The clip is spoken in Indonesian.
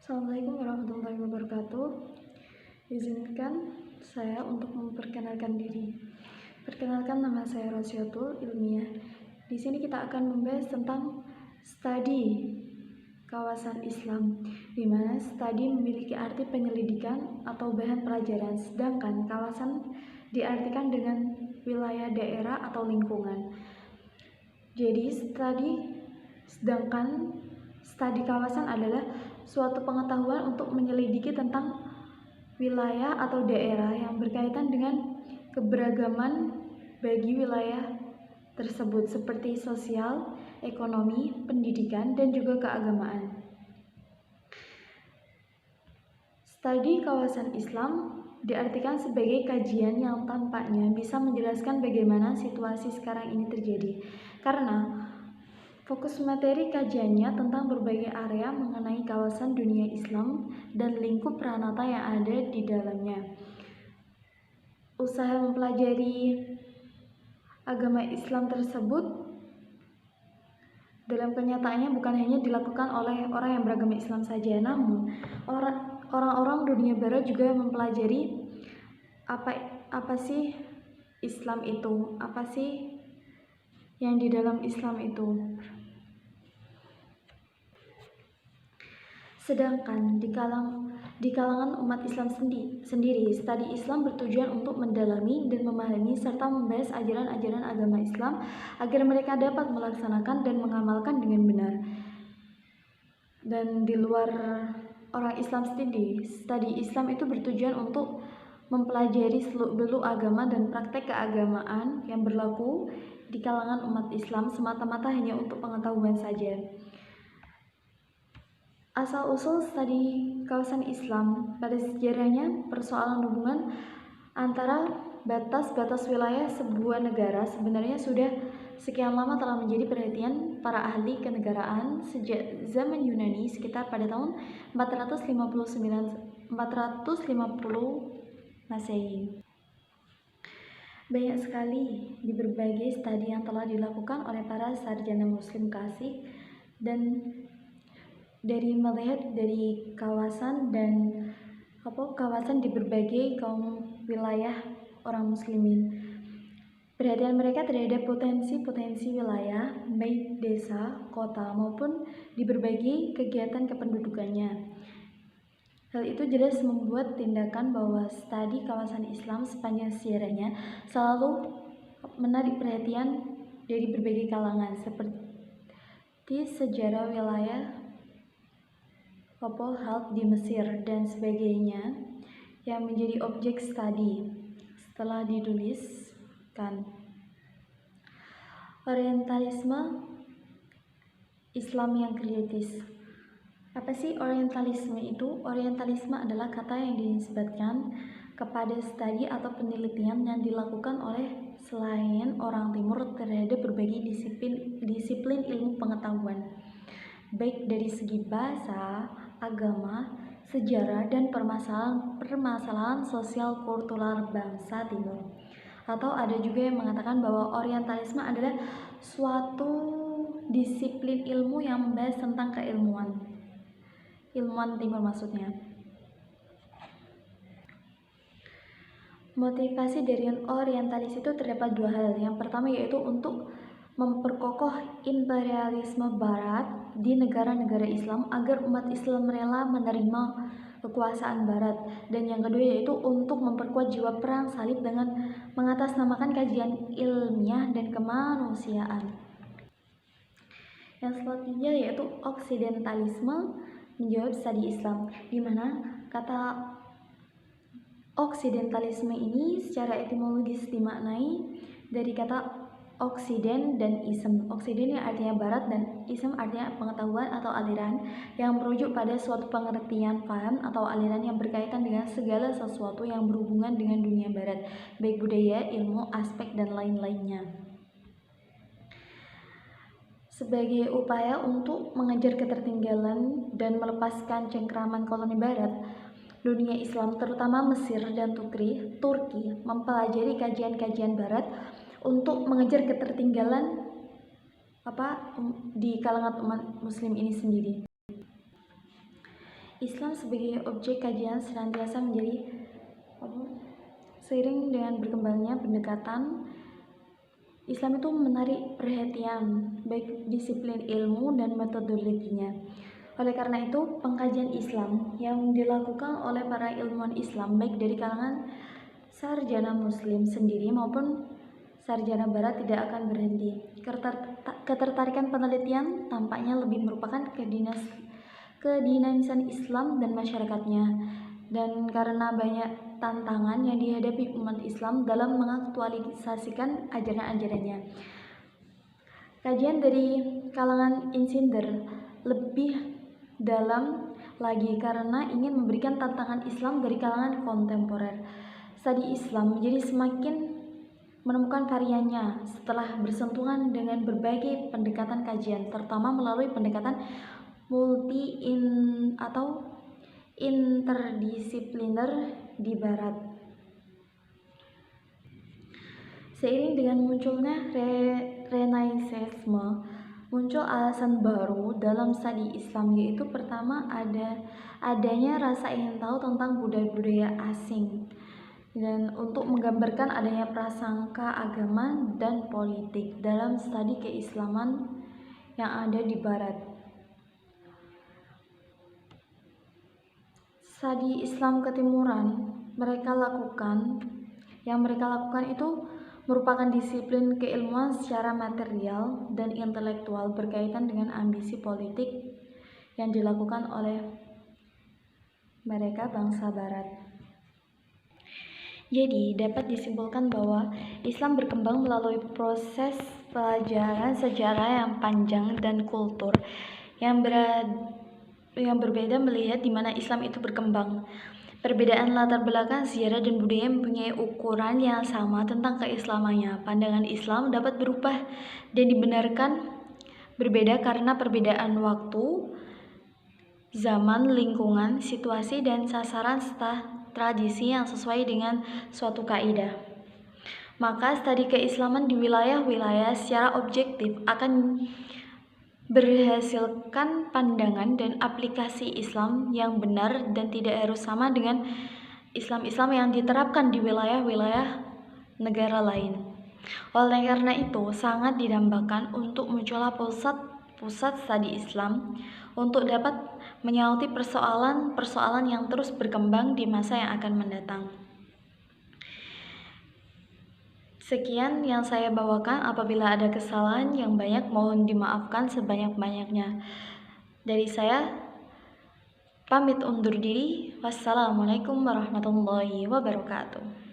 Assalamualaikum warahmatullahi wabarakatuh. Izinkan saya untuk memperkenalkan diri. Perkenalkan, nama saya Rosyatul Ilmiah. Di sini kita akan membahas tentang studi kawasan Islam, di mana studi memiliki arti penyelidikan atau bahan pelajaran, sedangkan kawasan diartikan dengan wilayah, daerah, atau lingkungan. Jadi sedangkan studi kawasan adalah suatu pengetahuan untuk menyelidiki tentang wilayah atau daerah yang berkaitan dengan keberagaman bagi wilayah tersebut seperti sosial, ekonomi, pendidikan, dan juga keagamaan. Studi kawasan Islam diartikan sebagai kajian yang tampaknya bisa menjelaskan bagaimana situasi sekarang ini terjadi, karena fokus materi kajiannya tentang berbagai area mengenai kawasan dunia Islam dan lingkup pranata yang ada di dalamnya. Usaha mempelajari agama Islam tersebut dalam kenyataannya bukan hanya dilakukan oleh orang yang beragama Islam saja, namun orang-orang dunia barat juga mempelajari apa sih Islam itu, apa sih yang di dalam Islam itu. Sedangkan di kalangan umat Islam sendiri, studi Islam bertujuan untuk mendalami dan memahami serta membahas ajaran-ajaran agama Islam agar mereka dapat melaksanakan dan mengamalkan dengan benar. Dan di luar orang Islam sendiri, studi Islam itu bertujuan untuk mempelajari seluk-beluk agama dan praktek keagamaan yang berlaku di kalangan umat Islam semata-mata hanya untuk pengetahuan saja. Asal-usul studi kawasan Islam pada sejarahnya, persoalan hubungan antara batas-batas wilayah sebuah negara sebenarnya sudah sekian lama telah menjadi perhatian para ahli kenegaraan sejak zaman Yunani sekitar pada tahun 450 Masehi. Banyak sekali di berbagai studi yang telah dilakukan oleh para sarjana muslim kasih, dan dari melihat dari kawasan di berbagai kaum wilayah orang muslimin, perhatian mereka terhadap potensi-potensi wilayah baik desa, kota maupun di berbagai kegiatan kependudukannya. Hal itu jelas membuat tindakan bahwa studi kawasan Islam sepanjang sejarahnya selalu menarik perhatian dari berbagai kalangan, seperti sejarah wilayah Halk di Mesir dan sebagainya yang menjadi objek studi setelah dituliskan. Orientalisme Islam yang kritis. Apa sih orientalisme itu? Orientalisme adalah kata yang dinisbatkan kepada studi atau penelitian yang dilakukan oleh selain orang timur terhadap berbagai disiplin ilmu pengetahuan, baik dari segi bahasa, agama, sejarah, dan permasalahan sosial kultural bangsa timur. Atau ada juga yang mengatakan bahwa orientalisme adalah suatu disiplin ilmu yang membahas tentang ilmuwan timur maksudnya. Motivasi dari orientalis itu terdapat dua hal. Yang pertama yaitu untuk memperkokoh imperialisme barat di negara-negara Islam agar umat Islam rela menerima kekuasaan barat, dan yang kedua yaitu untuk memperkuat jiwa perang salib dengan mengatasnamakan kajian ilmiah dan kemanusiaan. Yang selanjutnya yaitu oksidentalisme menjawab studi Islam, di mana kata oksidentalisme ini secara etimologis dimaknai dari kata Oksiden dan ism. Oksiden yang artinya barat dan ism artinya pengetahuan atau aliran yang merujuk pada suatu pengertian paham atau aliran yang berkaitan dengan segala sesuatu yang berhubungan dengan dunia barat, baik budaya, ilmu, aspek, dan lain-lainnya. Sebagai upaya untuk mengejar ketertinggalan dan melepaskan cengkraman koloni barat, dunia Islam terutama Mesir dan Turki mempelajari kajian-kajian barat untuk mengejar ketertinggalan di kalangan umat muslim ini sendiri. Islam sebagai objek kajian senantiasa menjadi seiring dengan berkembangnya pendekatan Islam itu menarik perhatian baik disiplin ilmu dan metodologinya. Oleh karena itu, pengkajian Islam yang dilakukan oleh para ilmuwan Islam baik dari kalangan sarjana muslim sendiri maupun sarjana barat tidak akan berhenti. Ketertarikan penelitian tampaknya lebih merupakan kedinamisan Islam dan masyarakatnya, dan karena banyak tantangan yang dihadapi umat Islam dalam mengaktualisasikan ajaran-ajarannya. Kajian dari kalangan insider lebih dalam lagi karena ingin memberikan tantangan Islam dari kalangan kontemporer. Studi Islam menjadi semakin menemukan variannya setelah bersentuhan dengan berbagai pendekatan kajian, terutama melalui pendekatan atau interdisipliner di Barat. Seiring dengan munculnya Renaissance, muncul alasan baru dalam studi Islam, yaitu pertama adanya rasa ingin tahu tentang budaya-budaya asing dan untuk menggambarkan adanya prasangka agama dan politik dalam studi keislaman yang ada di Barat. Studi Islam ketimuran yang mereka lakukan itu merupakan disiplin keilmuan secara material dan intelektual berkaitan dengan ambisi politik yang dilakukan oleh mereka bangsa Barat. Jadi, dapat disimpulkan bahwa Islam berkembang melalui proses pelajaran sejarah yang panjang dan kultur yang berbeda melihat di mana Islam itu berkembang. Perbedaan latar belakang sejarah dan budaya mempunyai ukuran yang sama tentang keislamannya. Pandangan Islam dapat berubah dan dibenarkan berbeda karena perbedaan waktu, zaman, lingkungan, situasi, dan sasaran serta tradisi yang sesuai dengan suatu kaidah. Maka studi keislaman di wilayah-wilayah secara objektif akan berhasilkan pandangan dan aplikasi Islam yang benar dan tidak harus sama dengan Islam yang diterapkan di wilayah-wilayah negara lain. Oleh karena itu, sangat didambakan untuk munculnya pusat studi Islam untuk dapat menyauti persoalan-persoalan yang terus berkembang di masa yang akan mendatang. Sekian yang saya bawakan. Apabila ada kesalahan yang banyak, mohon dimaafkan sebanyak-banyaknya. Dari saya, pamit undur diri. Wassalamualaikum warahmatullahi wabarakatuh.